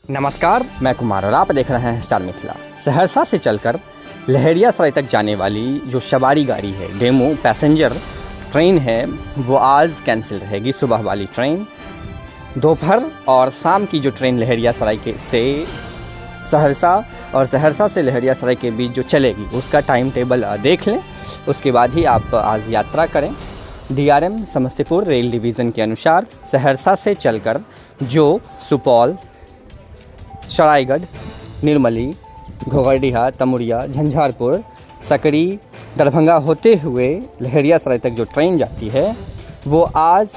नमस्कार, मैं कुमार और आप देख रहे हैं स्टार मिथिला। सहरसा से चलकर लहरियासराय तक जाने वाली जो सवारी गाड़ी है, डेमो पैसेंजर ट्रेन है, वो आज कैंसिल रहेगी। सुबह वाली ट्रेन दोपहर और शाम की जो ट्रेन लहरियासराय के से सहरसा और सहरसा से लहरियासराय के बीच जो चलेगी, उसका टाइम टेबल देख लें। उसके बाद ही आप आज यात्रा करें। DRM समस्तीपुर रेल डिवीज़न के अनुसार सहरसा से चलकर जो सुपौल, सरायगढ़, निर्मली, घोघरडीहा, तमुरिया, झंझारपुर, सकरी, दरभंगा होते हुए लहरियासराय तक जो ट्रेन जाती है वो आज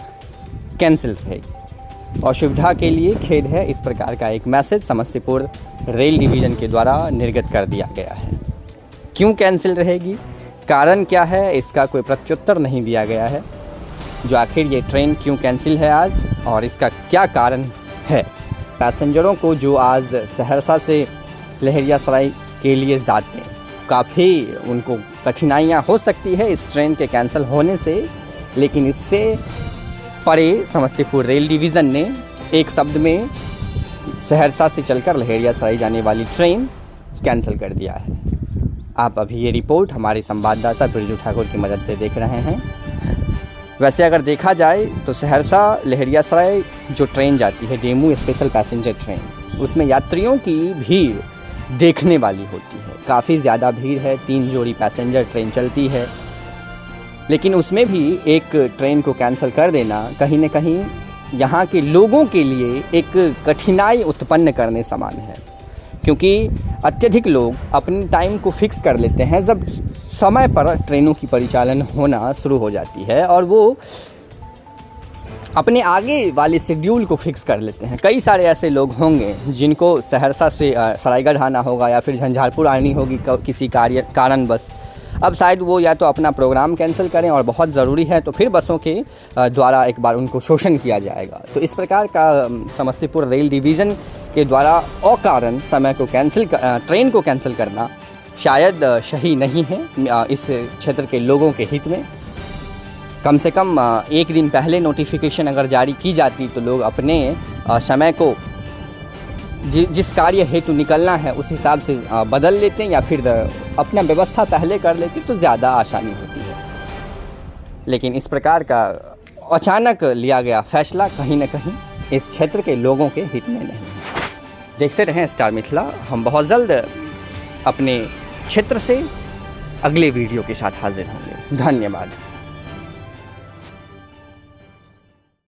कैंसिल रहेगी। असुविधा के लिए खेद है, इस प्रकार का एक मैसेज समस्तीपुर रेल डिवीज़न के द्वारा निर्गत कर दिया गया है। क्यों कैंसिल रहेगी, कारण क्या है, इसका कोई प्रत्युत्तर नहीं दिया गया है। जो आखिर ये ट्रेन क्यों कैंसिल है आज और इसका क्या कारण है। पैसेंजरों को जो आज सहरसा से लहरियासराय के लिए जाते हैं, काफ़ी उनको कठिनाइयाँ हो सकती है इस ट्रेन के कैंसिल होने से, लेकिन इससे परे समस्तीपुर रेल डिवीज़न ने एक शब्द में सहरसा से चलकर लहरियासराय जाने वाली ट्रेन कैंसिल कर दिया है। आप अभी ये रिपोर्ट हमारे संवाददाता बिरजू ठाकुर की मदद से देख रहे हैं। वैसे अगर देखा जाए तो सहरसा लहरियासराय जो ट्रेन जाती है, डेमू स्पेशल पैसेंजर ट्रेन, उसमें यात्रियों की भीड़ देखने वाली होती है। काफ़ी ज़्यादा भीड़ है, 3 जोड़ी पैसेंजर ट्रेन चलती है, लेकिन उसमें भी एक ट्रेन को कैंसिल कर देना कहीं न कहीं यहाँ के लोगों के लिए एक कठिनाई उत्पन्न करने समान है। क्योंकि अत्यधिक लोग अपने टाइम को फिक्स कर लेते हैं जब समय पर ट्रेनों की परिचालन होना शुरू हो जाती है, और वो अपने आगे वाले शेड्यूल को फिक्स कर लेते हैं। कई सारे ऐसे लोग होंगे जिनको सहरसा से सरायगढ़ आना होगा या फिर झंझारपुर आनी होगी किसी कारणवश। अब शायद वो या तो अपना प्रोग्राम कैंसिल करें और बहुत ज़रूरी है तो फिर बसों के द्वारा एक बार उनको शोषण किया जाएगा। तो इस प्रकार का समस्तीपुर रेल डिवीज़न के द्वारा अकारण समय को ट्रेन को कैंसिल करना शायद सही नहीं है इस क्षेत्र के लोगों के हित में। कम से कम एक दिन पहले नोटिफिकेशन अगर जारी की जाती तो लोग अपने समय को जिस कार्य हेतु निकलना है उस हिसाब से बदल लेते हैं या फिर अपना व्यवस्था पहले कर लेते तो ज़्यादा आसानी होती है। लेकिन इस प्रकार का अचानक लिया गया फैसला कहीं न कहीं इस क्षेत्र के लोगों के हित में नहीं है। देखते रहें स्टार मिथिला। हम बहुत जल्द अपने क्षेत्र से अगले वीडियो के साथ हाजिर होंगे। धन्यवाद।